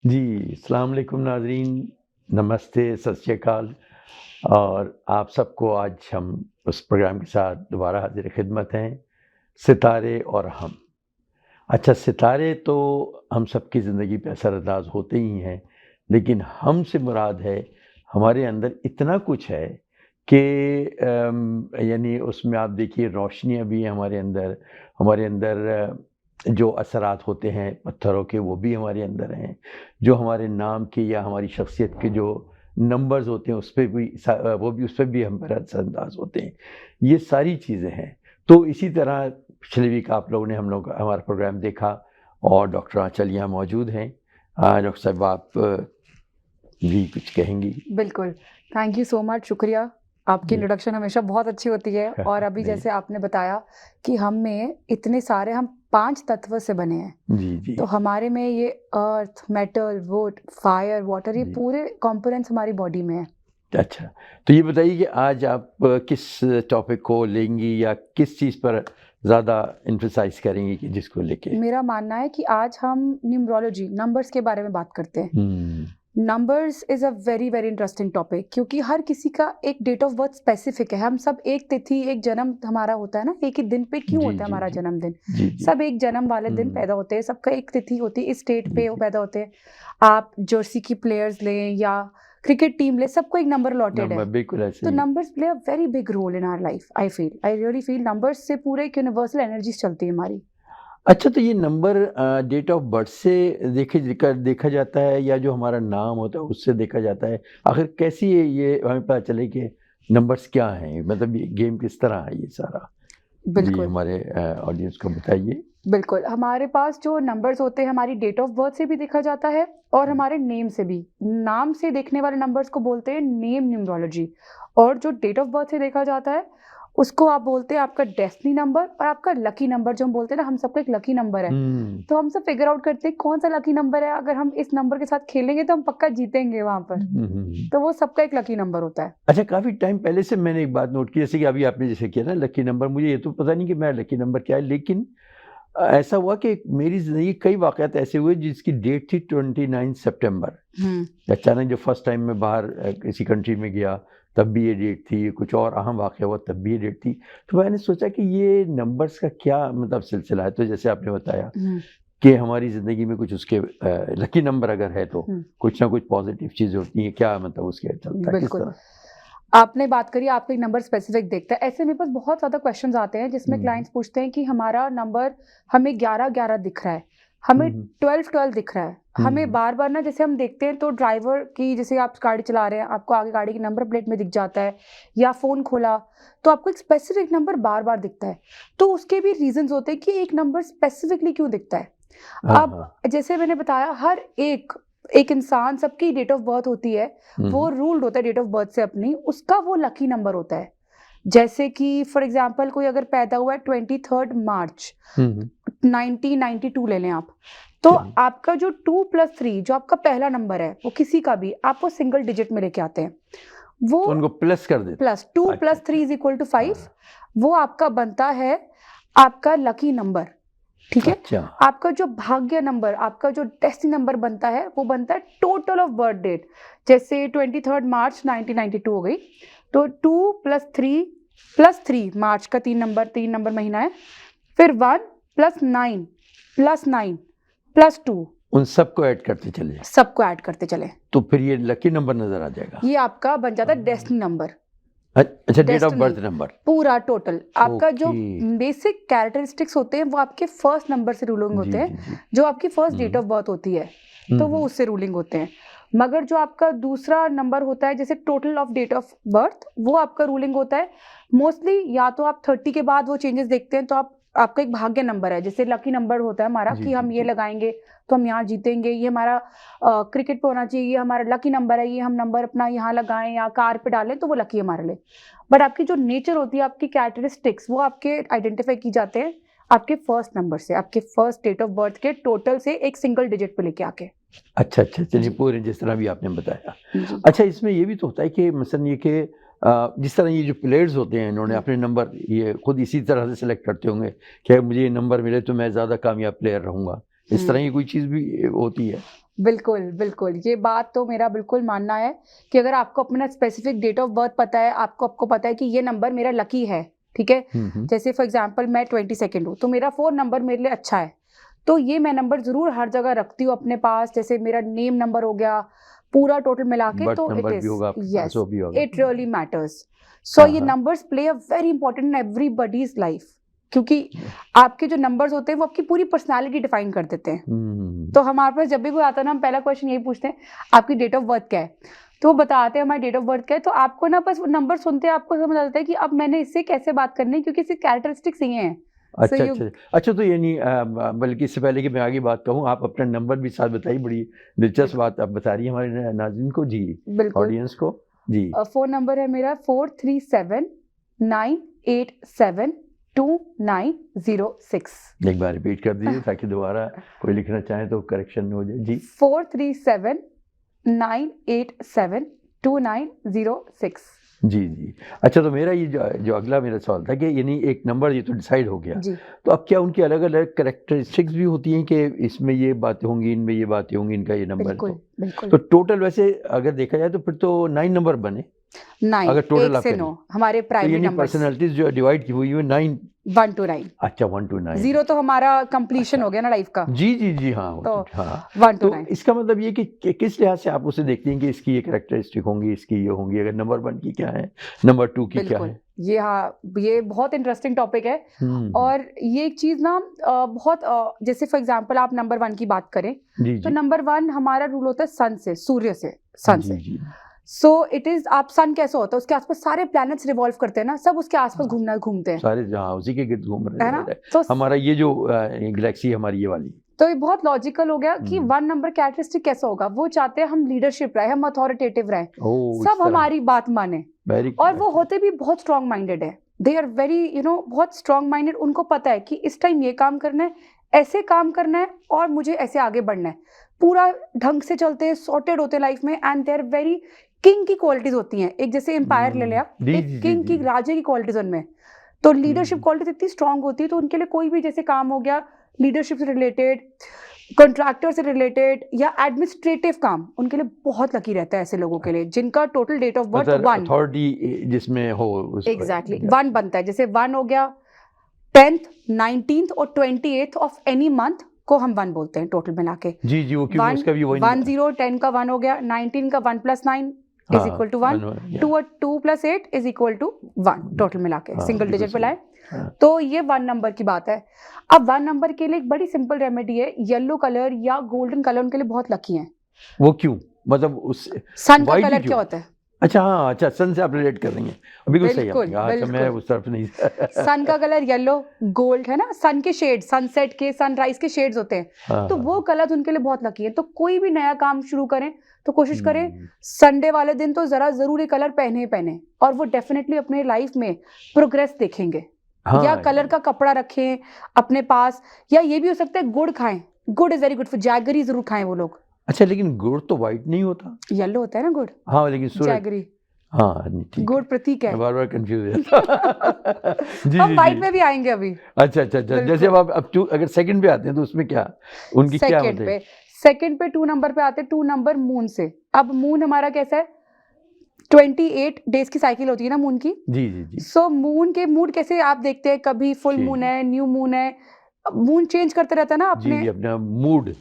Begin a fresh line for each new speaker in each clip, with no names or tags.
जी, अस्सलाम वालेकुम नाज़रीन, नमस्ते, सत श्री अकाल। और आप सबको आज हम उस प्रोग्राम के साथ दोबारा हाज़िर-ए-ख़िदमत हैं, सितारे और हम। अच्छा, सितारे तो हम सबकी ज़िंदगी पे असरअंदाज़ होते ही हैं, लेकिन हम से मुराद है, हमारे अंदर इतना कुछ है कि यानी उसमें आप देखिए रोशनियाँ भी हैं हमारे अंदर जो असरात होते हैं पत्थरों के वो भी हमारे अंदर हैं, जो हमारे नाम के या हमारी शख्सियत के जो नंबर्स होते हैं वो भी उस पे भी हम पर असरअंदाज़ होते हैं। ये सारी चीज़ें हैं। तो इसी तरह पिछले वीक आप लोगों ने हम लोग हमारा प्रोग्राम देखा और डॉक्टर आंचल यहाँ मौजूद हैं। डॉक्टर साहब आप भी कुछ कहेंगी?
बिल्कुल, थैंक यू सो मच, शुक्रिया। आपकी
जी।
इंट्रोडक्शन हमेशा बहुत अच्छी होती है और अभी
नहीं,
जैसे आपने बताया कि हम में इतने सारे हम 5 तत्व से बने हैं।
जी, जी,
तो हमारे में ये अर्थ, मेटल, वुड, फायर, वाटर ये
जी।
पूरे कंपोनेंट्स हमारी बॉडी में हैं।
अच्छा, तो ये बताइए कि आज आप किस टॉपिक को लेंगी या किस चीज़ पर ज़्यादा एम्फसाइज़ करेंगी कि जिसको लेके?
मेरा मानना है कि आज हम न्यूमरोलॉजी, नंबर्स के बारे में बात करते हैं।
Hmm,
numbers is a very, very interesting topic क्योंकि हर किसी का एक डेट ऑफ बर्थ स्पेसिफिक है। हम सब एक तिथि, एक जन्म हमारा होता है ना, एक ही दिन पे क्यों
जी,
होता है
जी,
हमारा
जी।
जन्मदिन?
जी, जी।
सब एक जन्म वाले दिन
हुँ,
पैदा होते हैं, सबका एक तिथि होती है, इस डेट
जी,
पे वो
जी।
पैदा होते हैं। आप जर्सी की प्लेयर्स लें या क्रिकेट टीम लें, सबको एक नंबर अलॉटेड
नंबर
है।
बिल्कुल ऐसे
तो
ही है।
Numbers play a very big role in our life I really feel numbers से पूरे एक यूनिवर्सल एनर्जीज़ चलती है हमारी।
अच्छा, तो ये नंबर डेट ऑफ बर्थ से देखा जाता है या जो हमारा नाम होता है उससे देखा जाता है? आखिर कैसी ये हमें पता चले कि नंबर्स क्या हैं? मतलब ये गेम किस तरह है ये सारा? जी,
बिल्कुल।
हमारे ऑडियंस को बताइए।
बिल्कुल, हमारे पास जो नंबर्स होते हैं हमारी डेट ऑफ बर्थ से भी देखा जाता है और हमारे नेम से भी। नाम से देखने वाले नंबर्स को बोलते हैं नेम न्यूमरोलॉजी और जो डेट ऑफ बर्थ से देखा जाता है, उसको आप बोलते हैं आपका डेस्टिनी नंबर और आपका लकी नंबर जो हम बोलते हैं ना, हम सबका एक लकी नंबर है।
हुँ।
तो हम सब फिगर आउट करते हैं कौन-सा लकी नंबर है, अगर हम इस नंबर के साथ खेलेंगे तो हम पक्का जीतेंगे वहाँ पर।
हुँ, हुँ, हुँ।
तो वो सबका एक लकी नंबर होता है।
अच्छा, काफ़ी टाइम पहले से मैंने एक बात नोट की, जैसे कि अभी आपने जैसे किया ना लकी नंबर, मुझे ये तो पता नहीं कि मेरा लकी नंबर क्या है, लेकिन ऐसा हुआ कि मेरी ज़िंदगी कई वाक़यात ऐसे हुए जिसकी डेट थी 29 सितंबर।
हुँ,
अचानक जब फर्स्ट टाइम मैं बाहर किसी कंट्री में गया, तब भी ये डेट थी, कुछ और अहम वाक़या हुआ तब भी ये डेट थी। तो मैंने सोचा कि ये नंबर्स का क्या मतलब सिलसिला है? तो जैसे आपने बताया
हुँ,
कि हमारी ज़िंदगी में कुछ उसके लकी नंबर अगर है तो
हुँ,
कुछ ना कुछ पॉज़िटिव चीज़ें होती हैं, क्या मतलब उसके चलता है, किस
बिल्कुल।
तरह?
आपने बात करी आपका एक नंबर स्पेसिफिक देखता है। ऐसे मेरे पास बहुत ज़्यादा क्वेश्चन्स आते हैं जिसमें
हुँ,
क्लाइंट्स पूछते हैं कि हमारा नंबर हमें 11-11 दिख रहा है, हमें
हुँ, हुँ,
12-12 दिख रहा है। हमें
हुँ,
बार-बार ना जैसे हम देखते हैं तो ड्राइवर की जैसे आप गाड़ी चला रहे हैं, आपको आगे गाड़ी की नंबर प्लेट में दिख जाता है या फ़ोन खोला, तो आपको एक स्पेसिफिक नंबर बार-बार दिखता है। तो उसके भी रीज़न्स होते हैं कि एक नंबर स्पेसिफिकली क्यों दिखता है।
हाँ,
अब
हाँ।
जैसे मैंने बताया हर एक एक इंसान सबकी डेट ऑफ बर्थ होती है,
हुँ,
वो
हुँ,
रूल्ड होता है डेट ऑफ बर्थ से अपनी, उसका वो लकी नंबर होता है। जैसे कि फॉर एग्ज़ाम्पल कोई अगर पैदा हुआ है 23 मार्च
हुँ, हुँ,
1992 ले लें आप, तो
चलिए।
आपका जो 2 + 3 जो आपका पहला नंबर है, वो किसी का भी, आप वो सिंगल डिजिट में लेके आते हैं। वो
तो उनको प्लस कर देते
प्लस 2
हैं। अच्छा,
+ 3
अच्छा।
= 5
हाँ,
वो आपका बनता है आपका लकी नंबर। ठीक है?
अच्छा।
आपका जो भाग्य नंबर, आपका जो डेस्टिनी नंबर बनता है, वो बनता है टोटल ऑफ बर्थ डेट। जैसे 23 मार्च 1992 हो गई, तो 2 + 3 मार्च का 3 नंबर महीना है, फिर 1 + 9 + 9 + 2
उन सबको ऐड करते चले जाएँ,
सबको ऐड करते चलें।
तो फिर ये लकी नंबर नज़र आ जाएगा।
ये आपका बन जाता है
हाँ।
Destiny number.
अच्छा, date of
destiny
birth number.
पूरा टोटल आपका जो
ओके।
बेसिक कैरेक्टरिस्टिक्स होते हैं वो आपके फर्स्ट नंबर से रूलिंग होते
जी,
हैं,
जी, जी।
जो आपकी फर्स्ट डेट
हुँ,
ऑफ बर्थ होती है,
हुँ,
तो वो
हुँ।
उससे रूलिंग होते हैं। मगर जो आपका दूसरा नंबर होता है जैसे total of date of birth वो आपका रूलिंग होता है मोस्टली या तो आप 30 के बाद वो चेंजेस देखते हैं तो आप आपका एक भाग्य नंबर है जैसे लकी नंबर होता है हमारा
जी,
कि
जी,
हम ये
जी।
लगाएंगे तो हम यहाँ जीतेंगे, ये हमारा क्रिकेट पे होना चाहिए, ये हमारा लकी नंबर है, ये हम नंबर अपना यहाँ लगाएं या कार पे डालें तो वो लकी हमारे लिए। बट आपकी जो नेचर होती है, आपकी कैरेक्टरिस्टिक्स वो आपके आइडेंटिफाई की जाते हैं आपके फर्स्ट नंबर से, आपके फर्स्ट डेट ऑफ बर्थ के टोटल से एक सिंगल डिजिट पे लेके आके।
अच्छा, अच्छा, चलिए
जी,
पूरे जिस तरह भी आपने बताया।
जी।
अच्छा, इसमें ये भी तो होता है कि मसलन ये कि जिस तरह ये जो प्लेयर्स होते हैं इन्होंने
हुँ,
अपने नंबर ये खुद इसी तरह से सेलेक्ट करते होंगे कि मुझे ये नंबर मिले तो मैं ज़्यादा कामयाब प्लेयर रहूँगा। इस तरह की कोई चीज़ भी होती है?
बिल्कुल बिल्कुल, ये बात तो मेरा बिल्कुल मानना है कि अगर आपको अपना स्पेसिफिक डेट ऑफ बर्थ पता है, आपको पता है कि ये नंबर मेरा लकी है, ठीक है। जैसे फॉर एग्जांपल मैं 22 हूँ, तो मेरा 4 नंबर मेरे लिए अच्छा है, तो ये मैं नंबर जरूर हर जगह रखती हूँ अपने पास। जैसे मेरा नेम नंबर हो गया, पूरा टोटल मिला के,
बर्थ
तो इट
नंबर भी
इज,
होगा आपके पास,
यस,
वो भी होगा।
It really matters. सो
हाँ
ये
हाँ।
Numbers play a very important in everybody's life, क्योंकि आपके जो नंबर्स होते हैं वो आपकी पूरी पर्सनालिटी डिफाइन कर देते हैं। तो हमारे पास जब भी कोई आता है ना, हम पहला क्वेश्चन यही पूछते हैं, आपकी डेट ऑफ बर्थ क्या है, तो वो बताते हैं हमारी डेट ऑफ बर्थ क्या है। तो आपको ना बस वो नंबर सुनते हैं आपको समझ आ जाता है कि अब मैंने इससे कैसे बात करनी है, क्योंकि इसकी कैरेक्टरिस्टिक्स ये हैं।
अच्छा अच्छा अच्छा। तो ये नहीं, बल्कि इससे पहले कि मैं आगे बात कहूँ, आप अपना नंबर भी साथ बताइए। बड़ी दिलचस्प बात आप बता रही हैं हमारे नाज़रीन को जी, ऑडियंस को जी।
फोन नंबर है मेरा 4379872906।
एक बार रिपीट कर दीजिए ताकि दोबारा कोई लिखना चाहे तो करेक्शन हो जाए जी।
4379872906।
जी जी। अच्छा, तो मेरा ये जो अगला मेरा सवाल था कि यानी एक नंबर ये तो डिसाइड हो गया जी, तो अब क्या उनकी अलग अलग कैरेक्टरिस्टिक्स भी होती हैं कि इसमें ये बातें होंगी, इनमें ये बातें होंगी, इनका ये नंबर?
बिल्कुल, बिल्कुल।
तो टोटल वैसे अगर देखा जाए तो फिर तो 9 नंबर बने।
9,
अगर टोटल
1 से 9 हमारे प्राइमरी
नंबर, पर्सनालिटीज जो डिवाइड की हुई है 9,
1 to 9।
अच्छा 1 to 9।
0 तो हमारा कंप्लीशन हो गया ना लाइफ का।
जी जी जी हाँ।
तो
हाँ
1 to
तो
9।
इसका मतलब ये कि किस लिहाज से आप उसे देखते हैं कि इसकी ये कैरेक्टरिस्टिक होंगी, इसकी ये होंगी, अगर नंबर 1 की क्या है, नंबर 2 की क्या है?
ये हाँ, ये बहुत इंटरेस्टिंग टॉपिक है। और ये एक चीज ना बहुत जैसे फॉर एग्जांपल आप नंबर 1 की बात करें तो नंबर 1 हमारा रूल होता है सन से, सूर्य से, सन से। सो इट इज, आप सन कैसे होता है, उसके आसपास सारे प्लैनेट्स रिवॉल्व करते हैं ना, सब उसके आसपास घूमते हैं, सारे
जहाँ उसी के गिर्द घूम रहे
हैं ना। तो
हमारा ये जो गैलेक्सी हमारी ये वाली, तो
ये बहुत लॉजिकल हो गया कि 1 नंबर कैरेक्टरिस्टिक कैसा होगा। वो चाहते हैं हम लीडरशिप रहे, हम अथॉरिटेटिव रहे, सब हमारी बात माने, और वो होते भी बहुत स्ट्रॉन्ग माइंडेड है। दे आर वेरी बहुत स्ट्रॉन्ग माइंडेड। उनको पता है कि इस टाइम ये काम करना है, ऐसे काम करना है, और मुझे ऐसे आगे बढ़ना है। पूरा ढंग से चलते हैं, सॉर्टेड होते हैं लाइफ में, and they are very king की क्वालिटीज होती हैं। एक जैसे एम्पायर ले लिया, एक किंग की, राजे की क्वालिटीज उनमें, तो लीडरशिप क्वालिटीज इतनी स्ट्रांग होती है, तो उनके लिए कोई भी जैसे काम हो गया लीडरशिप से रिलेटेड, कॉन्ट्रैक्टर से रिलेटेड, या एडमिनिस्ट्रेटिव काम, उनके लिए बहुत लकी रहता है ऐसे लोगों के लिए जिनका total date of birth 1
authority जिसमें हो,
एग्जैक्टली 1 बनता है। जैसे 1 हो गया 10th, 19th और 28th ऑफ एनी मंथ को हम 1 बोलते हैं टोटल मिला के।
जी जी, वो क्यों उसका भी वही
1 0 10 का 1 हो गया, 19 का 1 + 9 is equal to 1, 2 + 8 is equal to 1, total मिला के सिंगल डिजिट पे लाए। तो ये 1 नंबर की बात है। अब 1 नंबर के लिए एक बड़ी सिंपल रेमेडी है, येलो कलर या गोल्डन कलर उनके लिए बहुत लकी है।
वो क्यों, मतलब उस
सन का कलर क्या होता है?
अच्छा हाँ, अच्छा सन से आप रिलेट कर रही हैं, बिल्कुल सही है। अच्छा, मैं उस तरफ नहीं
सन का कलर येलो, गोल्ड है ना, सन के शेड, सनसेट के, सनराइज के शेड्स होते हैं, तो वो कलर उनके लिए बहुत लकी है। तो कोई भी नया काम शुरू करें तो कोशिश करें संडे वाले दिन तो जरा जरूर ये कलर पहने, और वो डेफिनेटली अपने लाइफ में प्रोग्रेस देखेंगे। या कलर का कपड़ा रखें अपने पास, या ये भी हो सकता है गुड़ खाएं, गुड़ is very good for, jaggery जरूर खाएं वो लोग।
अच्छा, लेकिन गुड़ तो व्हाइट नहीं होता,
येलो होता है ना गुड़।
हाँ, लेकिन
जैगरी,
हाँ
गुड़ प्रतीक है।
बार कंफ्यूज है जी,
हम व्हाइट में भी आएंगे अभी।
अच्छा अच्छा अच्छा, जैसे अब अगर सेकंड पे आते हैं तो उसमें क्या उनकी क्या होती है?
सेकंड पे 2 नंबर पे आते हैं, 2 नंबर मून से। अब मून हमारा कैसा है, 28 डेज की साइकिल होती है ना मून की।
जी जी जी।
सो मून के मूड कैसे आप देखते हैं, कभी फुल मून है, न्यू मून है, मून चेंज करते रहता है ना अपने,
जी, अपना मूड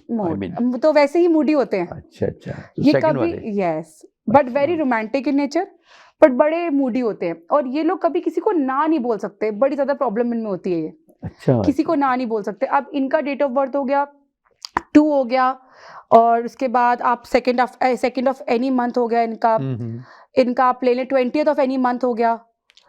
तो वैसे ही मूडी होते हैं।
अच्छा अच्छा, तो
ये कभी, yes, but very romantic in nature, but बड़े मूडी होते हैं। और ये लोग कभी किसी को ना नहीं बोल सकते, बड़ी ज्यादा प्रॉब्लम इनमें होती है ये।
अच्छा,
किसी को ना नहीं बोल सकते। अब इनका डेट ऑफ बर्थ हो गया 2 हो गया, और उसके बाद आप सेकंड ऑफ एनी मंथ हो गया इनका आप ले लें, 20th ऑफ एनी मंथ हो गया।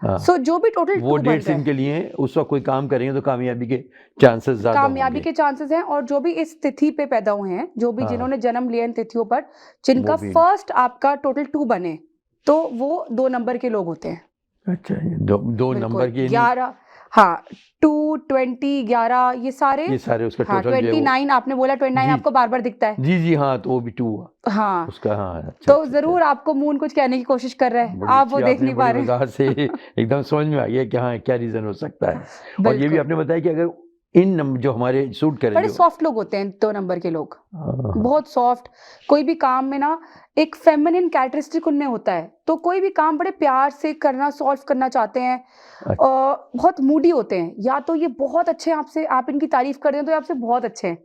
सो जो भी टोटल
वो डेट्स इनके लिए उस वक्त कोई काम करेंगे तो कामयाबी के चांसेस ज्यादा होंगे।
कामयाबी के चांसेस हैं। और जो भी इस तिथि पे पैदा हुए हैं, जो भी जिन्होंने जन्म लिया इन तिथियों पर, जिनका फर्स्ट आपका टोटल 2 बने, तो वो 2 नंबर के लोग होते हैं।
अच्छा, दो नंबर के
11, हाँ, 2 20 11 ये सारे
उसका
हाँ,
टोटल
29 आपने बोला, 29 आपको बार बार दिखता है।
जी जी हाँ, तो वो भी 2
हाँ
उसका, हाँ। अच्छा,
तो जरूर आपको मून कुछ कहने की कोशिश कर रहा है, आप वो देख नहीं पा रहे
से एकदम समझ में आ गया कि हाँ क्या रीजन हो सकता है। और ये भी आपने बताया कि अगर इन नंबर जो हमारे सूट करें,
बड़े
जो
सॉफ्ट लोग होते हैं 2 नंबर के लोग,
हाँ,
बहुत सॉफ्ट। कोई भी काम में ना एक फेमिनिन कैरेक्टरिस्टिक उनमें होता है, तो कोई भी काम बड़े प्यार से करना, सॉल्व करना चाहते हैं।
अच्छा,
बहुत मूडी होते हैं, या तो ये बहुत अच्छे हैं आपसे, आप इनकी तारीफ कर दें तो ये आपसे बहुत अच्छे हैं,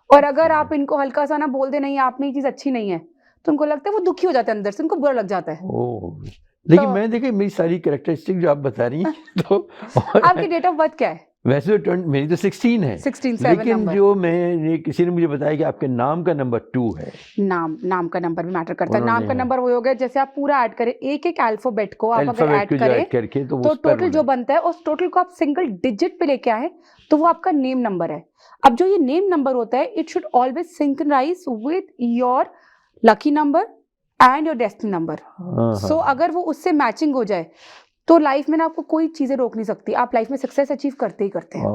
और अगर आप इनको हल्का सा ना बोल दें नहीं आप में ये चीज अच्छी नहीं है, तो उनको लगता है वो दुखी हो जाते हैं अंदर से, उनको बुरा लग जाता है।
ओह, लेकिन
तो
मैं देखिए मेरी सारी कैरेक्टरिस्टिक जो आप बता रही हैं तो
आपकी डेट ऑफ बर्थ क्या है?
वैसे तो मेरी तो 16 है,
16 7
लेकिन
नंबर।
जो मैंने किसी ने मुझे बताया कि आपके नाम का नंबर 2 है।
नाम का नंबर भी मैटर करता है।
उन्होंने
नाम का नंबर वो हो गया जैसे आप पूरा ऐड करें, एक अल्फाबेट को आप अगर
अल्फाबेट
ऐड
को जो
करें
ऐड करके तो
तो
उस पर
टोटल जो बनता है, उस टोटल को आप सिंगल डिजिट पे लेके आए तो वो आपका नेम नंबर है। अब जो ये नेम नंबर होता है, it should always synchronise with your lucky number and your destiny number. So अगर वो उससे मैचिंग हो जाए तो लाइफ में ना आपको कोई चीजें रोक नहीं सकती, आप लाइफ में सक्सेस अचीव करते ही करते हैं।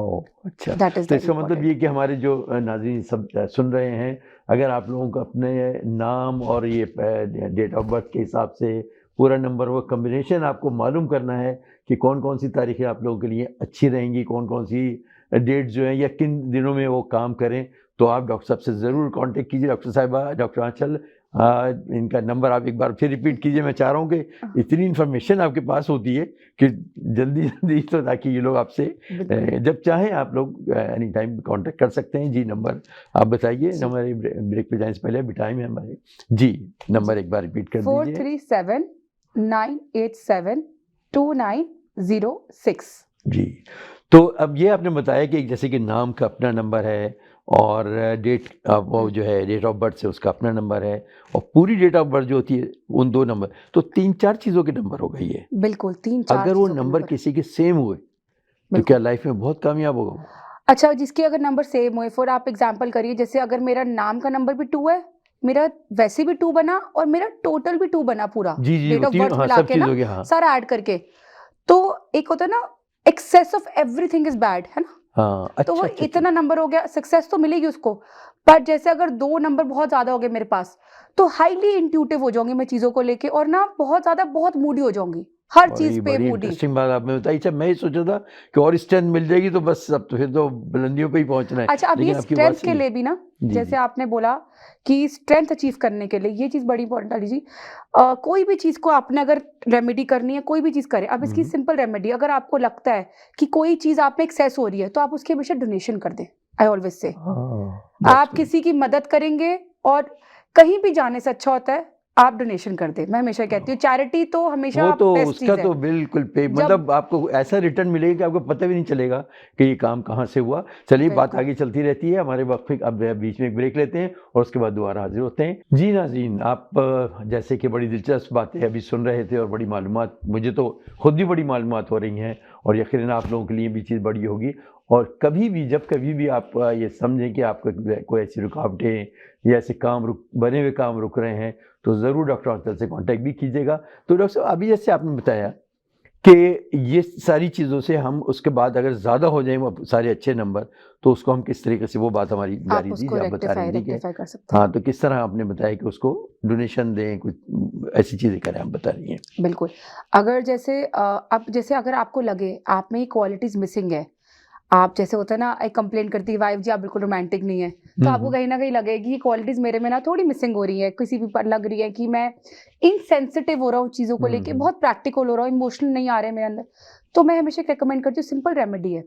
अच्छा,
दैट इज
तो इसका मतलब ये कि हमारे जो नाज़रीन सब सुन रहे हैं, अगर आप लोगों को अपने नाम और ये डेट ऑफ बर्थ के हिसाब से पूरा नंबर वो कम्बिनेशन आपको मालूम करना है कि कौन कौन सी तारीखें आप लोगों के लिए अच्छी रहेंगी, कौन कौन सी डेट जो है या किन दिनों में वो काम करें, तो आप डॉक्टर साहब से ज़रूर कांटेक्ट कीजिए। डॉक्टर साहिबा, डॉक्टर आंचल, इनका नंबर आप एक बार फिर रिपीट कीजिए। मैं चाह रहा हूँ कि इतनी इन्फॉर्मेशन आपके पास होती है कि जल्दी जल्दी तो ताकि ये लोग आपसे जब चाहें आप लोग एनी टाइम कांटेक्ट कर सकते हैं। जी, नंबर आप बताइए। हमारे ब्रेक पे जाने से पहले अभी टाइम है हमारे। जी, नंबर एक बार रिपीट कर दीजिए।
4379872906।
जी, तो अब ये आपने बताया कि जैसे कि नाम का अपना नंबर है और डेट वो जो है डेट ऑफ बर्थ से उसका अपना नंबर है, और पूरी डेट ऑफ बर्थ जो होती है उन 2 नंबर, तो 3-4 चीज़ों के नंबर हो गई है।
बिल्कुल 3-4
अगर वो
चीजों के
नंबर
नंबर।
किसी के सेम हुए तो
बिल्कुल।
क्या लाइफ में बहुत कामयाब होगा वो?
अच्छा, जिसके अगर नंबर सेम हुए, फॉर आप एग्जांपल करिए, जैसे अगर मेरा नाम का नंबर भी 2 है, मेरा वैसे भी 2 बना और मेरा टोटल भी 2 बना पूरा,
जी, जी,
डेट ऑफ
होती है,
बर्थ
हाँ,
मिला
सब
के
चीज़
ना,
हो गया, हाँ।
सारा ऐड करके, तो एक होता है ना excess of everything is bad, है ना?
हाँ,
तो वो
अच्छा, अच्छा,
इतना
अच्छा।
नंबर हो गया, सक्सेस तो मिलेगी उसको, पर जैसे अगर 2 नंबर बहुत ज्यादा हो गए मेरे पास, तो हाईली इंट्यूटिव हो जाऊंगी मैं चीजों को लेके, और ना बहुत ज्यादा बहुत मूडी हो जाऊंगी, हर चीज पे
बड़ी
मूडी।
इंटरेस्टिंग बात आपने बताई। अच्छा, मैं ये सोचा था कि और स्ट्रेंथ मिल जाएगी तो बस अब तो फिर तो बुलंदियों पे ही पहुंचना है,
अच्छा, अब ये
लेकिन आपकी बात
स्ट्रेंथ के
सही है।
लिए भी ना,
जी,
जैसे
जी।
आपने बोला कि स्ट्रेंथ अचीव करने के लिए ये चीज बड़ी इंपॉर्टेंट डाली जी। कोई भी चीज को आपने अगर रेमेडी करनी है, कोई भी चीज करें, अब इसकी सिंपल रेमेडी, अगर आपको लगता है कि कोई चीज आप में एक्सेस हो रही है तो आप उसके हमेशा डोनेशन कर दें। आई ऑलवेज से आप किसी की मदद करेंगे, और कहीं भी जाने से अच्छा होता है आप डोनेशन कर दें। मैं हमेशा कहती हूँ चैरिटी तो हमेशा
वो तो
बेस्ट
उसका
चीज है।
तो बिल्कुल पे मतलब आपको ऐसा रिटर्न मिलेगा कि आपको पता भी नहीं चलेगा कि ये काम कहाँ से हुआ। चलिए, बात
बिल्कुल।
आगे चलती रहती है। हमारे वक्फे अब बीच में एक ब्रेक लेते हैं और उसके बाद दोबारा हाजिर होते हैं। जी नाज़रीन, आप जैसे कि बड़ी दिलचस्प बातें अभी सुन रहे थे और बड़ी मालूमात, मुझे तो खुद भी बड़ी मालूमात हो रही हैं, और यकीनन आप लोगों के लिए भी चीज़ बड़ी होगी। और कभी भी जब कभी भी आप ये समझें कि आपको कोई ऐसी रुकावटें या ऐसे काम बने हुए काम रुक रहे हैं, तो ज़रूर डॉक्टर आंचल से कांटेक्ट भी कीजिएगा। तो डॉक्टर साहब, अभी जैसे आपने बताया कि ये सारी चीज़ों से हम उसके बाद अगर ज़्यादा हो जाएँ वो सारे अच्छे नंबर, तो उसको हम किस तरीके से, वो बात हमारी
आप
जारी
उसको
थी, आप बता रही थी कि
रेक्टिफाई कर सकते हैं।
हाँ, तो किस तरह आपने बताया कि उसको डोनेशन दें, कुछ ऐसी चीज़ें करें, आप बता रही हैं।
बिल्कुल। अगर जैसे अब जैसे अगर आपको लगे आप में ये क्वालिटीज मिसिंग है, आप जैसे होता है ना, एक कंप्लेंट करती है वाइफ जी आप बिल्कुल रोमांटिक नहीं है, तो आपको कहीं ना कहीं लगेगी ये क्वालिटीज मेरे में ना थोड़ी मिसिंग हो रही है, किसी भी पर लग रही है कि मैं इनसेंसिटिव हो रहा हूँ चीजों को लेके, बहुत प्रैक्टिकल हो रहा हूँ, इमोशनल नहीं आ रहे हैं मेरे अंदर, तो मैं हमेशा रिकमेंड करती हूँ, सिंपल रेमेडी है,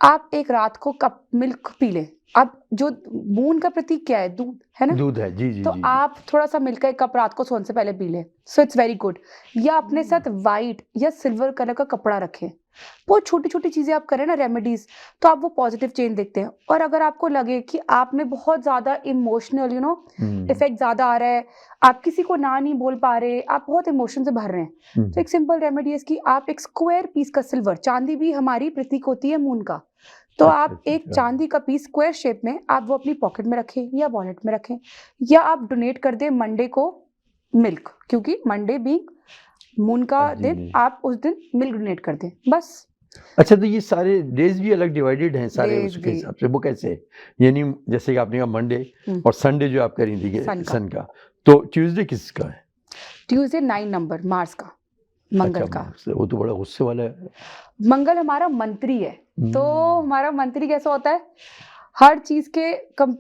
आप एक रात को कप मिल्क पी लें। अब जो मून का प्रतीक क्या है, दूध है ना,
दूध है, जी, जी,
तो
जी, जी।
आप थोड़ा सा मिल्क का एक कप रात को सोने से पहले पी लें, सो इट्स वेरी गुड। या अपने साथ वाइट या सिल्वर कलर का कपड़ा रखें। बहुत छोटी छोटी चीजें आप करें ना रेमेडीज, तो आप वो पॉजिटिव चेंज देखते हैं। और अगर आपको लगे कि आप में बहुत ज्यादा इमोशनल इफेक्ट ज्यादा आ रहा है, आप किसी को ना नहीं बोल पा रहे, आप बहुत इमोशन से भर रहे हैं, तो एक सिंपल रेमेडी है इसकी, आप एक स्क्वायर पीस का सिल्वर, चांदी भी हमारी प्रतीक होती है मून का, तो
अच्छा,
आप
अच्छा,
एक
अच्छा।
चांदी का पीस स्क्वायर शेप में आप वो अपनी पॉकेट में रखें या वॉलेट में रखें, या आप डोनेट कर दें मंडे को मिल्क, क्योंकि मंडे बीइंग मून का
जी,
दिन,
जी।
आप उस दिन मिल्क डोनेट कर दें बस।
अच्छा, तो ये सारे डेज भी अलग डिवाइडेड हैं सारे
डेज
उसके
भी
हिसाब से, वो कैसे है? यानी जैसे कि आपने कहा मंडे और संडे जो आप कह रही थी कि
सन का।
तो ट्यूसडे किसका है?
ट्यूसडे 9 नंबर मार्स का, मंगल
अच्छा,
का।
वो तो बड़ा गुस्से वाला है।
मंगल हमारा मंत्री है, तो हमारा मंत्री कैसा होता है, हर चीज के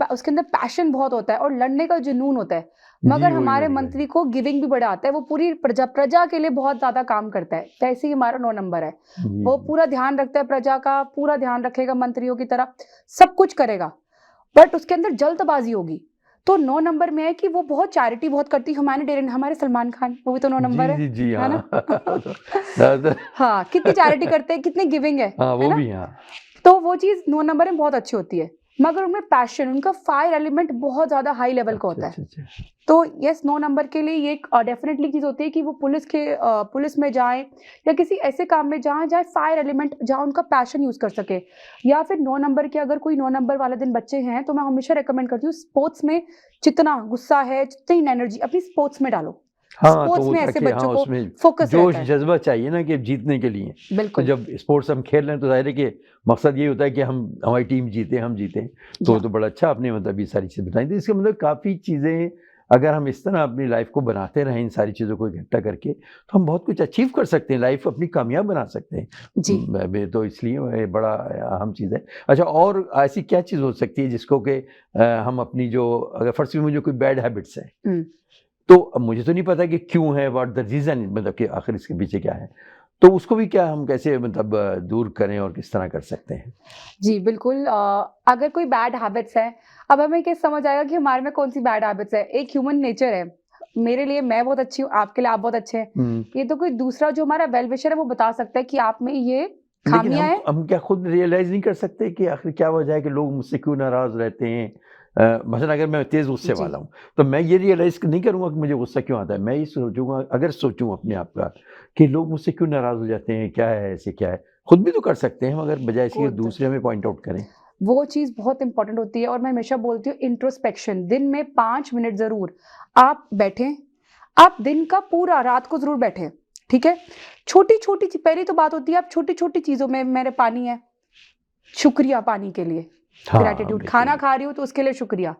उसके अंदर पैशन बहुत होता है और लड़ने का जुनून होता है, मगर हमारे मंत्री को गिविंग भी बड़ा आता है, वो पूरी प्रजा के लिए बहुत ज्यादा काम करता है। तो ऐसे ही हमारा 9 नंबर है, वो पूरा ध्यान रखता है, प्रजा का पूरा ध्यान रखेगा, मंत्रियों की तरह सब कुछ करेगा, बट उसके अंदर जल्दबाजी होगी। तो 9 नंबर में है कि वो बहुत चैरिटी बहुत करती है। हमारे सलमान खान, वो भी तो 9 नंबर है,
जी
है ना?
हाँ।
हाँ, कितनी चैरिटी करते हैं, कितनी गिविंग है,
हाँ, वो
है ना?
भी हाँ।
तो वो चीज 9 नंबर में बहुत अच्छी होती है, मगर उनमें पैशन, उनका फायर एलिमेंट बहुत ज्यादा हाई लेवल का होता है। तो यस, 9 नंबर के लिए ये एक डेफिनेटली चीज होती है कि वो पुलिस में जाएं या किसी ऐसे काम में जहाँ फायर एलिमेंट, जहाँ उनका पैशन यूज कर सके। या फिर 9 नंबर के अगर कोई 9 नंबर वाले दिन बच्चे हैं, तो मैं हमेशा रेकमेंड करती हूँ, स्पोर्ट्स में जितना गुस्सा है, जितनी एनर्जी अपनी स्पोर्ट्स में डालो।
हाँ,
स्पोर्ट्स
तो
में ऐसे
हाँ,
बच्चों को
उसमें
फोकस
जोश
रहता है।
जज्बा चाहिए ना कि जीतने के लिए। तो
बिल्कुल,
जब स्पोर्ट्स हम खेल रहे हैं तो जाहिर है कि मकसद ये होता है कि हमारी टीम जीते, हम जीते। तो
हाँ।
तो बड़ा अच्छा आपने मतलब ये सारी चीज़ें बताई। तो इसका मतलब काफ़ी चीज़ें अगर हम इस तरह अपनी लाइफ को बनाते रहें, इन सारी चीज़ों को इकट्ठा करके, तो हम बहुत कुछ अचीव कर सकते हैं, लाइफ अपनी कामयाब बना सकते हैं।
जी।
तो इसलिए ये बड़ा अहम चीज़ है। अच्छा, और ऐसी क्या चीज़ हो सकती है जिसको कि हम अपनी जो, अगर फर्स्ट में मुझे कोई बैड हैबिट्स है, तो अब मुझे तो नहीं पता कि क्यों है, व्हाट द रीज़न, मतलब कि आखिर इसके पीछे क्या है, तो उसको भी क्या हम कैसे मतलब दूर करें और किस तरह कर सकते हैं?
जी बिल्कुल, अगर कोई बैड हैबिट्स है, अब हमें क्या समझ आएगा कि हमारे में कौन सी बैड हैबिट्स है। एक ह्यूमन नेचर है, मेरे लिए मैं बहुत अच्छी हूँ, आपके लिए आप बहुत अच्छे हैं, ये तो कोई दूसरा जो हमारा वेल विशर है वो बता सकता है कि आप में ये
लेकिन
खामियां हैं।
हम क्या खुद रियलाइज़ नहीं कर सकते कि आखिर क्या वजह है कि लोग मुझसे क्यों नाराज़ रहते हैं? मसलन अगर मैं तेज़ गुस्से
जी।
वाला हूँ, तो मैं ये रियलाइज़ नहीं करूँगा कि मुझे गुस्सा क्यों आता है। मैं ये सोचूँगा, अगर सोचूँ अपने आप का कि लोग मुझसे क्यों नाराज़ हो जाते हैं, क्या है, ऐसे क्या है? खुद भी तो कर सकते हैं हम, अगर बजाय इसके कि
खुद
दूसरे हमें पॉइंट आउट करें।
वो चीज़ बहुत इंपॉर्टेंट होती है, और मैं हमेशा बोलती हूँ इंट्रोस्पेक्शन, दिन में 5 मिनट ज़रूर आप बैठें, आप दिन का पूरा रात को ज़रूर बैठें, ठीक है? छोटी-छोटी पहली तो बात होती है, आप छोटी-छोटी चीज़ों में, मेरे पानी है, शुक्रिया पानी के लिए,
हाँ,
ग्रैटिट्यूड, खाना खा रही हूँ तो उसके लिए शुक्रिया।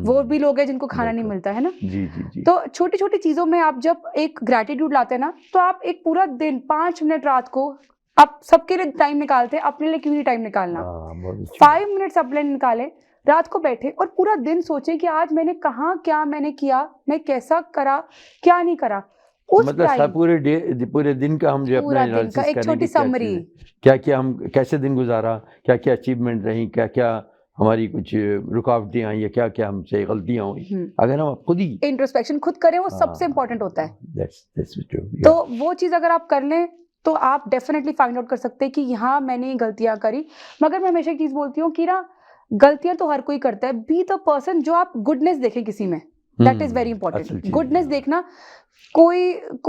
वो भी लोग हैं जिनको खाना नहीं मिलता, है ना?
जी।
तो छोटी-छोटी चीज़ों में आप जब एक ग्रैटिट्यूड लाते हैं ना, तो आप एक पूरा दिन 5 मिनट रात को, आप सबके लिए टाइम निकालते हैं, अपने लिए क्यों नहीं टाइम निकालना?
हाँ, बहुत अच्छी
5 मिनट्स अपने लिए निकालें, रात को बैठे और पूरा दिन सोचें कि आज मैंने कहाँ क्या मैंने किया, मैं कैसा करा, क्या नहीं करा। उस
मतलब
टाइम
पूरे दिन का हम जो अपना
पूरा दिन का
एनालिसिस
एक
करें
छोटी
कि क्या
समरी।
चीज़ें, क्या-क्या हम कैसे दिन गुज़ारा, क्या-क्या अचीवमेंट रही, क्या-क्या हमारी कुछ रुकावटें आई या क्या-क्या हमसे गलतियाँ हुई। अगर हम खुद ही
इंट्रोस्पेक्शन खुद करें, वो सबसे इंपॉर्टेंट होता है।
That's true.
तो वो चीज़ अगर आप कर लें, तो आप डेफिनेटली फाइंड आउट कर सकते हैं कि यहाँ मैंने गलतियाँ करी। मगर मैं हमेशा एक चीज़ बोलती हूँ कि ना, गलतियाँ तो हर कोई करता है, बी द पर्सन जो आप गुडनेस देखें किसी में, दैट इज़ वेरी
असल
इंपॉर्टेंट।
चीज़
गुडनेस
है।
देखना, कोई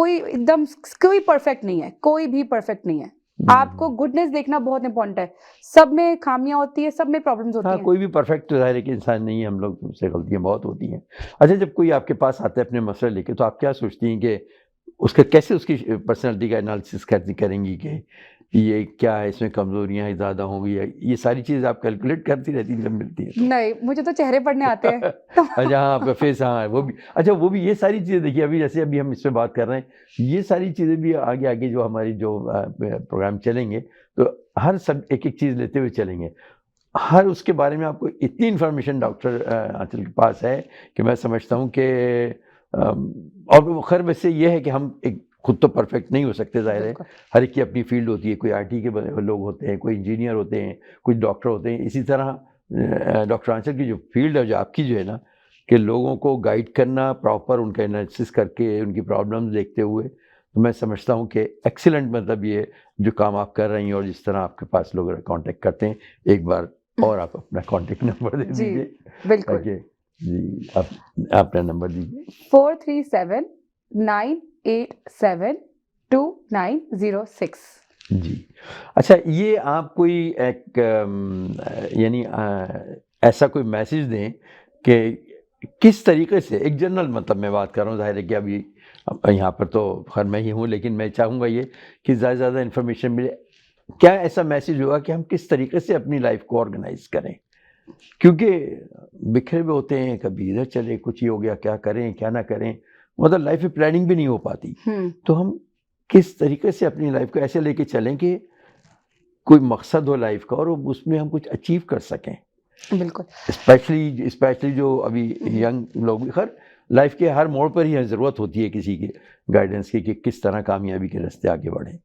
एकदम कोई परफेक्ट नहीं है, कोई भी परफेक्ट नहीं है। आपको गुडनेस देखना बहुत इंपॉर्टेंट है। सब में खामियां होती है, सब में प्रॉब्लम्स होती
हाँ,
हैं।
कोई भी परफेक्ट तो ज़ाहिर है कि इंसान नहीं है, हम लोग से गलतियाँ बहुत होती हैं। अच्छा, जब कोई आपके पास आता है अपने मसला लेके, तो आप क्या सोचती हैं कि उसका कैसे उसकी पर्सनैलिटी का एनालिसिस करेंगी कि ये क्या है, इसमें कमज़ोरियाँ ज़्यादा होंगी, या ये सारी चीज़ आप कैलकुलेट करती रहती हैं जब मिलती हैं तो?
नहीं, मुझे तो चेहरे पढ़ने आते हैं।
अच्छा, हाँ, आपका फेस, हाँ, वो भी अच्छा, वो भी ये सारी चीज़ें देखिए, अभी हम इस पे बात कर रहे हैं, ये सारी चीज़ें भी आगे जो हमारी जो प्रोग्राम चलेंगे, तो हर सब एक-एक चीज़ लेते हुए चलेंगे। हर उसके बारे में आपको इतनी इन्फॉर्मेशन डॉक्टर आंचल के पास है कि मैं समझता हूँ कि और खैर वैसे ये है कि हम एक खुद तो परफेक्ट नहीं हो सकते, ज़ाहिर है, हर एक की अपनी फील्ड होती है, कोई आईटी के लोग होते हैं, कोई इंजीनियर होते हैं, कुछ डॉक्टर होते हैं। इसी तरह डॉक्टर आंचल की जो फील्ड है, जो आपकी जो है ना, कि लोगों को गाइड करना, प्रॉपर उनका एनालिसिस करके, उनकी प्रॉब्लम्स देखते हुए, तो मैं समझता हूँ कि एक्सीलेंट, मतलब ये जो काम आप कर रही हैं और जिस तरह आपके पास लोग कांटेक्ट करते हैं, एक बार और आप अपना कांटेक्ट नंबर दे
जी,
दीजिए।
बिल्कुल।
ओके जी, आप अपना नंबर दीजिए।
4379872906।
जी। अच्छा, ये आप कोई एक यानी ऐसा कोई मैसेज दें कि किस तरीके से, एक जनरल, मतलब मैं बात कर रहा हूँ, ज़ाहिर है कि अभी यहाँ पर तो खैर मैं ही हूँ, लेकिन मैं चाहूँगा ये कि ज़्यादा से ज़्यादा इन्फॉर्मेशन मिले। क्या ऐसा मैसेज होगा कि हम किस तरीके से अपनी लाइफ को ऑर्गेनाइज करें? क्योंकि बिखरे हुए होते हैं, कभी इधर चले, कुछ ही हो गया, क्या करें क्या ना करें, मतलब लाइफ में प्लानिंग भी नहीं हो पाती। तो हम किस तरीके से अपनी लाइफ को ऐसे लेके चलें कि कोई मकसद हो लाइफ का और उसमें हम कुछ अचीव कर सकें।
बिल्कुल।
स्पेशली जो अभी यंग लोग, खैर लाइफ के हर मोड़ पर ही ज़रूरत होती है किसी के गाइडेंस की कि किस तरह कामयाबी के रास्ते आगे बढ़ें।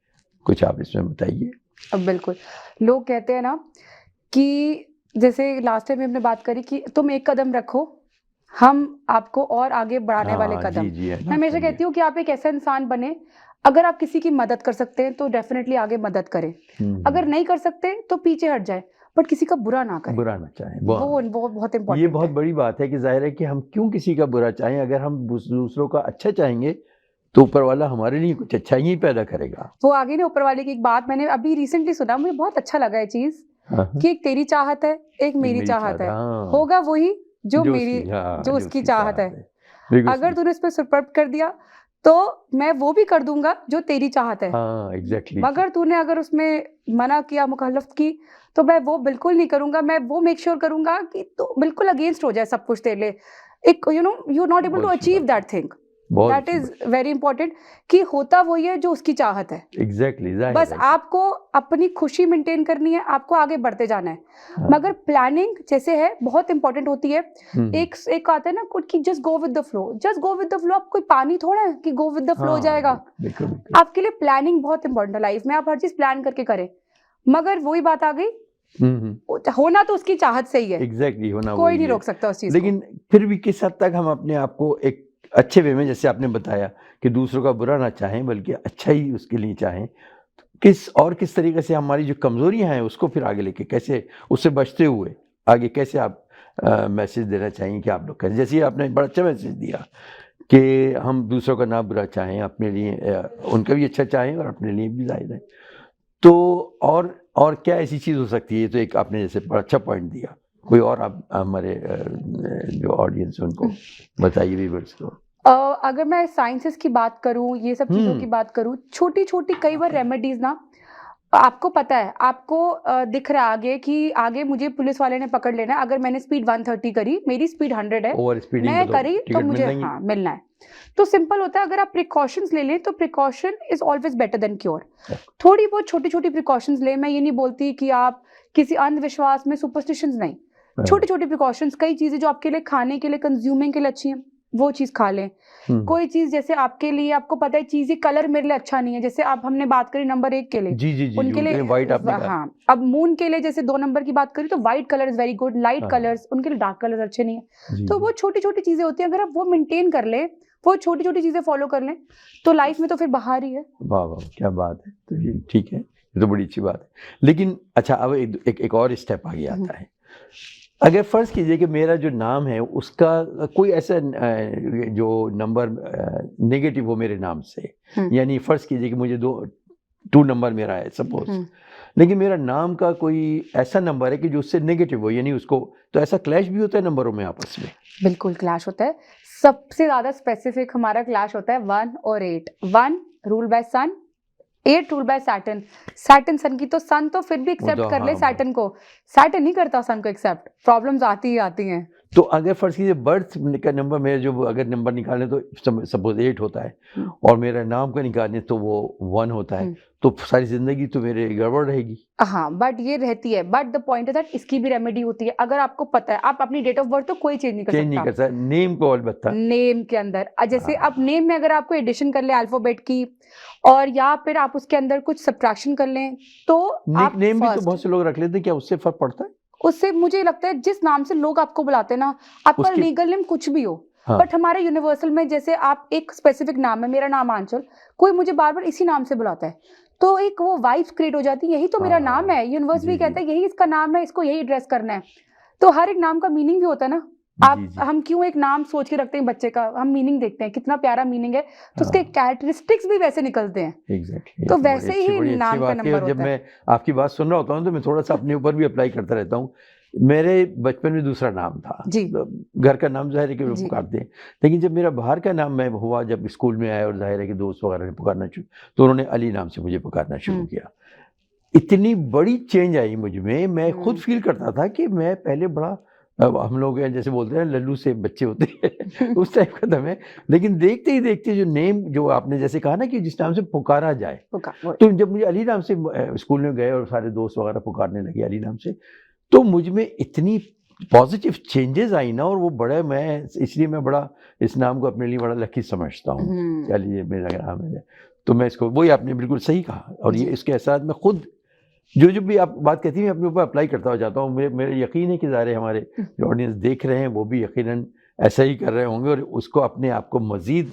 कुछ आप इसमें बताइए।
अब बिल्कुल, लोग कहते हैं ना कि जैसे लास्ट टाइम हमने बात करी कि तुम एक कदम रखो, हम आपको और आगे बढ़ाने वाले कदम।
जी है
मैं
ना,
हमेशा कहती हूँ कि आप एक ऐसा इंसान बने, अगर आप किसी की मदद कर सकते हैं तो डेफिनेटली आगे मदद करें, अगर नहीं कर सकते तो पीछे हट जाए, बट किसी का बुरा ना करें,
बुरा ना चाहें।
वो बहुत
ये
इम्पोर्टेंट
बहुत
है।
बड़ी बात है कि जाहिर है कि हम क्यों किसी का बुरा चाहें। अगर हम दूसरों का अच्छा चाहेंगे तो ऊपर वाला हमारे लिए कुछ अच्छाई ही पैदा करेगा।
वो आगे ना ऊपर वाले की एक बात मैंने अभी रिसेंटली सुना, मुझे बहुत अच्छा लगा ये चीज कि एक तेरी चाहत है, एक मेरी चाहत है, होगा वही जो मेरी जो उसकी चाहत है। अगर तूने इस पर सुरपर्द कर दिया तो मैं वो भी कर दूंगा जो तेरी चाहत है।
एग्जैक्टली।
मगर तूने अगर उसमें मना किया, मुखालफत की, तो मैं वो बिल्कुल नहीं करूंगा। मैं वो मेक श्योर करूंगा कि तो बिल्कुल अगेंस्ट हो जाए सब कुछ तेरे लिए। एक you are not able to achieve that thing. That is very important कि होता वही है जो उसकी चाहत है।
एग्जैक्टली।
बस आपको अपनी खुशी मेंटेन करनी है, आपको आगे बढ़ते जाना है। मगर प्लानिंग जैसे है बहुत इंपॉर्टेंट होती है। एक आता है ना कि just go with the flow, just go with the flow. आप कोई पानी थोड़ा है कि गो विद द फ्लो जाएगा। आपके लिए प्लानिंग बहुत इंपॉर्टेंट है लाइफ में। आप हर चीज प्लान करके करें, मगर वही बात आ गई, होना तो उसकी चाहत से ही है।
एग्जैक्टली होना
कोई नहीं रोक सकता उस चीज को।
लेकिन फिर भी किस हद तक हम अपने आप को एक अच्छे वे में, जैसे आपने बताया कि दूसरों का बुरा ना चाहें बल्कि अच्छा ही उसके लिए चाहें, किस तरीके से हमारी जो कमजोरियां हैं उसको फिर आगे लेके कैसे उससे बचते हुए आगे कैसे आप मैसेज देना चाहिए कि आप लोग कैसे, जैसे आपने बड़ा अच्छा मैसेज दिया कि हम दूसरों का ना बुरा चाहें, अपने लिए उनका भी अच्छा चाहें और अपने लिए भी जाहिर है। तो और क्या ऐसी चीज़ हो सकती है? तो एक आपने जैसे बड़ा अच्छा पॉइंट दिया, कोई और आप हमारे जो ऑडियंस है उनको बताइए, व्यूअर्स को।
अगर मैं साइंसेस की बात करूं, ये सब चीज़ों की बात करूं, छोटी छोटी कई बार रेमेडीज ना, आपको पता है, आपको दिख रहा है आगे कि आगे मुझे पुलिस वाले ने पकड़ लेना है। अगर मैंने स्पीड 130 करी, मेरी स्पीड 100 है,
ओवर स्पीडिंग
मैं करी तो मुझे मिलना है। तो सिंपल होता है, अगर आप प्रिकॉशंस ले लें तो precaution is always better than cure. थोड़ी बहुत छोटी छोटी प्रिकॉशंस लें। मैं ये नहीं बोलती कि आप किसी अंधविश्वास में, सुपरस्टिशंस नहीं, छोटी छोटी प्रिकॉशंस। कई चीजें जो आपके लिए खाने के लिए, कंज्यूमिंग के लिए अच्छी हैं, वो चीज खा लें। कोई चीज जैसे आपके लिए, आपको पता है चीजें कलर मेरे लिए अच्छा नहीं है, जैसे आप हमने बात करी नंबर 1 के लिए,
जी,
उनके लिए
व्हाइट आपने कहा।
हाँ, अब मून के लिए जैसे 2 नंबर की बात करी तो white colour is very good. Light colours, उनके लिए डार्क कलर्स अच्छे नहीं है। तो वो छोटी छोटी चीजें होती हैं, अगर आप वो मेंटेन कर ले, वो छोटी छोटी चीजें फॉलो कर लें, तो लाइफ में तो फिर बाहर ही है।
वाह वाह, क्या बात है। तो ये ठीक है, ये तो बड़ी अच्छी बात है। लेकिन अच्छा, अब एक और स्टेप आगे आता है। अगर फर्ज कीजिए कि मेरा जो नाम है उसका कोई ऐसा जो नंबर नेगेटिव हो मेरे नाम से, यानी फर्ज कीजिए कि मुझे 2 नंबर मेरा है सपोज, लेकिन मेरा नाम का कोई ऐसा नंबर है कि जो उससे नेगेटिव हो, यानी उसको, तो ऐसा क्लैश भी होता है नंबरों में आपस में?
बिल्कुल क्लैश होता है। सबसे ज्यादा स्पेसिफिक हमारा क्लैश होता है 1 और 8। 1 rule by sun, 8 rule by Saturn. Saturn sun की तो सन तो फिर भी एक्सेप्ट कर ले सैटर्न को, सैटर्न नहीं करता सन को एक्सेप्ट। प्रॉब्लम्स आती ही आती हैं।
तो अगर फर्ज कीजिए बर्थ का नंबर मेरा जो, अगर नंबर निकालें तो सपोज 8 होता है और मेरा नाम का निकालें तो वो 1 होता है, तो सारी जिंदगी तो मेरे गड़बड़ रहेगी।
हाँ, बट ये रहती है। बट द पॉइंट है दैट इसकी भी रेमेडी होती है। अगर आपको पता है, आप अपनी डेट ऑफ बर्थ तो कोई चेंज नहीं कर सकता,
नेम को अलबत्ता
नेम के अंदर जैसे अब नेम में अगर आपको एडिशन कर ले अल्फाबेट की, और या फिर आप उसके अंदर कुछ सब्ट्रैक्शन कर लें, तो आप
नेम भी तो बहुत से लोग रख लेते हैं, क्या उससे फर्क पड़ता है?
उससे मुझे लगता है जिस नाम से लोग आपको बुलाते हैं ना, आपका लीगल नेम कुछ भी हो, बट हमारे यूनिवर्सल में जैसे आप एक स्पेसिफिक नाम है, मेरा नाम आंचल, कोई मुझे बार बार इसी नाम से बुलाता है, तो एक वो वाइब्स क्रिएट हो जाती है, यही तो मेरा नाम है, यूनिवर्स भी कहता है यही इसका नाम है, इसको यही एड्रेस करना है। तो हर एक नाम का मीनिंग भी होता है ना। हम क्यों एक नाम सोच के रखते हैं बच्चे का, हम मीनिंग देखते हैं, कितना प्यारा मीनिंग है, तो उसके कैरेक्टरिस्टिक्स भी वैसे निकलते हैं।
एग्जैक्टली।
तो वैसे ही नाम का नंबर होता है।
जब मैं आपकी बात सुन रहा होता हूँ तो मैं थोड़ा सा अपने ऊपर भी अप्लाई करता रहता हूँ। मेरे बचपन में दूसरा नाम था जी, घर का नाम जाहिर है कि पुकारते हैं, लेकिन जब मेरा बाहर का नाम मैं हुआ, जब स्कूल में आया और जाहिर है कि दोस्त वगैरह ने पुकारना शुरू, तो उन्होंने अली नाम से मुझे पुकारना शुरू किया। इतनी बड़ी चेंज आई मुझ में, मैं खुद फील करता था कि मैं पहले बड़ा अब हम लोग हैं जैसे बोलते हैं लल्लू से बच्चे होते हैं उस टाइप का दम है। लेकिन देखते ही देखते जो नेम जो आपने जैसे कहा ना कि जिस नाम से पुकारा जाए, तो जब मुझे अली नाम से स्कूल में गए और सारे दोस्त वगैरह पुकारने लगे अली नाम से, तो मुझ में इतनी पॉजिटिव चेंजेस आई ना, और वो बड़ा मैं इसलिए मैं बड़ा इस नाम को अपने लिए बड़ा लकी समझता हूँ। चलिए मेरा नाम है, तो मैं इसको वही आपने बिल्कुल सही कहा, और ये इसके एहसास में खुद जो भी आप बात कहती हैं अपने ऊपर अप्लाई करता हो जाता हूँ। मेरे यकीन है कि ज़ाहिर हमारे जो ऑडियंस देख रहे हैं वो भी यकीनन ऐसा ही कर रहे होंगे, और उसको अपने आप को मज़ीद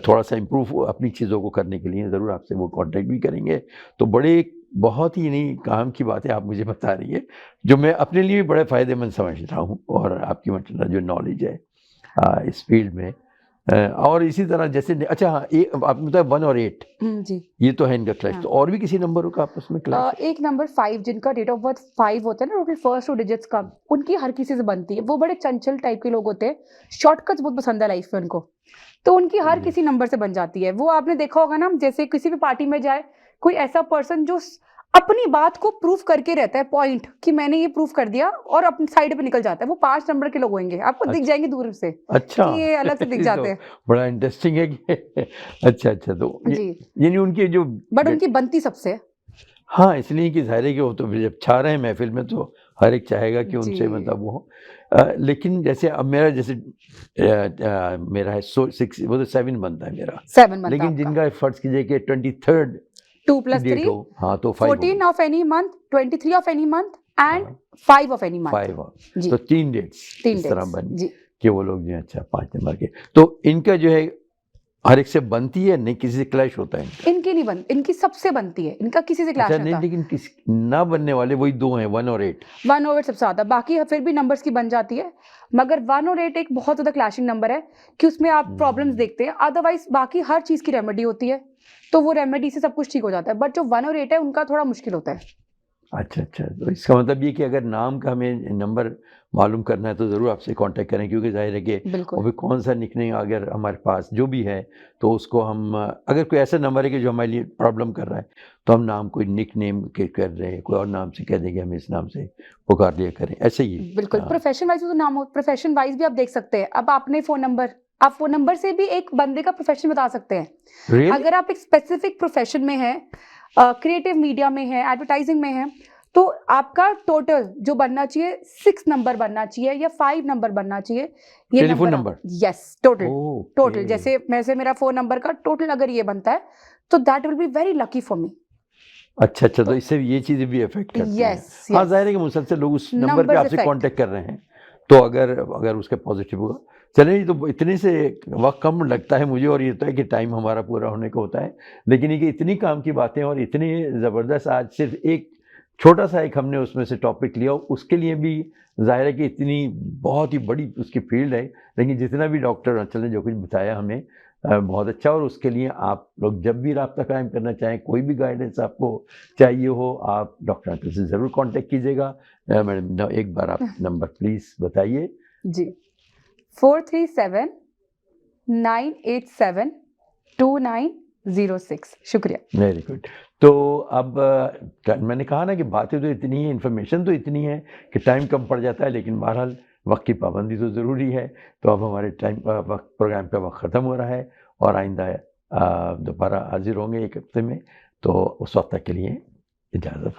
थोड़ा सा इम्प्रूव अपनी चीज़ों को करने के लिए ज़रूर आपसे वो कांटेक्ट भी करेंगे। तो बड़े बहुत ही नई काम की बातें आप मुझे बता रही है, जो मैं अपने लिए भी बड़े फ़ायदेमंद समझ रहा हूँ, और आपकी मतलब जो नॉलेज है इस फील्ड में। और इसी तरह जैसे अच्छा हाँ, आपने बताया 1 और 8
जी,
ये तो है इनका क्लैश।
हाँ।
तो और भी किसी नंबरों का आपस में क्लैश?
एक नंबर 5 जिनका डेट ऑफ बर्थ 5 होता है ना, टोटल फर्स्ट 2 डिजिट्स का, उनकी हर किसी से बनती है। वो बड़े चंचल टाइप के लोग होते हैं, शॉर्टकट्स बहुत पसंद है लाइफ में उनको, तो उनकी हर किसी नंबर से बन जाती है। वो आपने देखा होगा ना, जैसे किसी भी पार्टी में जाए कोई ऐसा पर्सन जो अपनी बात को प्रूफ करके रहता है, पॉइंट कि मैंने ये प्रूफ कर दिया, और अपनी साइड पे निकल जाता है। वो 5 नंबर के लोग होंगे, आपको दिख जाएंगे दूर से
अच्छा,
कि ये अलग से दिख जाते हैं।
बड़ा इंटरेस्टिंग है कि अच्छा तो
जी,
यानी उनके जो
बट उनकी बनती सबसे है।
हाँ, इसलिए कि ज़ाहिर है कि वो तो फिर जब छा रहे हैं महफ़िल में तो हर एक चाहेगा कि उनसे
जी।
मतलब वो हो। लेकिन जैसे अब मेरा जैसे मेरा है 6 वो तो 7 बनता है मेरा।
7 बनता है
लेकिन
आपका।
जिनका फ़र्ज़ कीजिए कि 23rd
2
की
+
डेट
3
हो, हाँ तो 5
14 of any month, 23 of any month and
हाँ,
5 ऑफ एनी मंथ।
5
जी,
तो 3 डेट्स
3
इस तरह
डेट्स।
बनी
जी,
कि वो लोग जो हैं अच्छा 5 नंबर के। तो इनका जो है हर एक से बनती है, नहीं किसी से क्लैश होता है इनका?
इनकी नहीं बन, इनकी सबसे बनती है, इनका किसी से क्लैश
अच्छा
नहीं
नहीं,
होता।
लेकिन किस ना बनने वाले वही 2 हैं, 1 और 8।
1 और 8 सबसे ज्यादा, बाकी फिर भी नंबर्स की बन जाती है, मगर 1 और 8 एक बहुत ज्यादा क्लैशिंग नंबर है कि उसमें आप प्रॉब्लम्स देखते हैं। अदरवाइज बाकी हर चीज की रेमेडी होती है, तो वो रेमेडी से सब कुछ ठीक हो जाता है। बट जो 1 और 8 है उनका थोड़ा मुश्किल होता है।
अच्छा, तो इसका मतलब ये कि अगर नाम का हमें नंबर मालूम करना है तो ज़रूर आपसे कांटेक्ट करें, क्योंकि ज़ाहिर है कि
बिल्कुल,
अभी कौन-सा निकनेम अगर हमारे पास जो भी है, तो उसको हम अगर कोई ऐसा नंबर है कि जो हमारे लिए प्रॉब्लम कर रहा है, तो हम नाम कोई निकनेम के कर रहे हैं, कोई और नाम से कह देंगे, हमें इस नाम से पुकार लिया करें, ऐसे ही।
बिल्कुल। प्रोफेशन वाइज तो नाम हो, प्रोफेशन वाइज भी आप देख सकते हैं। अब आपने फोन नंबर, आप फोन नंबर से भी एक बंदे का प्रोफेशन बता सकते हैं।
रियली?
अगर आप एक स्पेसिफिक प्रोफेशन में हैं, क्रिएटिव मीडिया में है, एडवर्टाइजिंग में है, तो आपका टोटल जो बनना चाहिए 6 नंबर बनना चाहिए या 5 नंबर बनना चाहिए। ये
telephone
number
number?
Yes, total
okay.
जैसे मेरा फोन नंबर का टोटल अगर ये बनता है, तो that will be very lucky for me.
अच्छा, तो इससे ये चीज़ें भी अफ़ेक्ट करती हैं।
यस,
हाँ,
यस,
ज़ाहिर है कि मुसलसल लोग उस नंबर पे
नंबर्स
आपसे
इफेक्ट।
कांटेक्ट कर रहे हैं, तो अगर उसका पॉज़िटिव होगा। चलिए, तो इतने से वक़्त कम लगता है मुझे, और ये होता है कि टाइम हमारा पूरा होने को होता है। लेकिन ये कि इतनी काम की बातें और इतनी ज़बरदस्त, आज सिर्फ़ एक छोटा-सा एक हमने उसमें से टॉपिक लिया, उसके लिए भी ज़ाहिर है कि इतनी बहुत ही बड़ी उसकी फ़ील्ड है। लेकिन जितना भी डॉक्टर अंचल ने जो कुछ बताया हमें बहुत अच्छा, और उसके लिए आप लोग जब भी राब्ता कायम करना चाहें, कोई भी गाइडेंस आपको चाहिए हो, आप डॉक्टर अंचल से ज़रूर कांटेक्ट कीजिएगा। मैडम एक बार आप नंबर प्लीज़ बताइए।
जी, 437 987 2906। शुक्रिया।
Very good. तो अब मैंने कहा ना कि बातें तो इतनी हैं, इन्फॉर्मेशन तो इतनी है कि टाइम कम पड़ जाता है, लेकिन बहरहाल वक्त की पाबंदी तो ज़रूरी है। तो अब हमारे वक्त प्रोग्राम का वक्त ख़त्म हो रहा है, और आइंदा दोबारा हाजिर होंगे एक हफ्ते में। तो उस वक्त तक के लिए इजाज़त।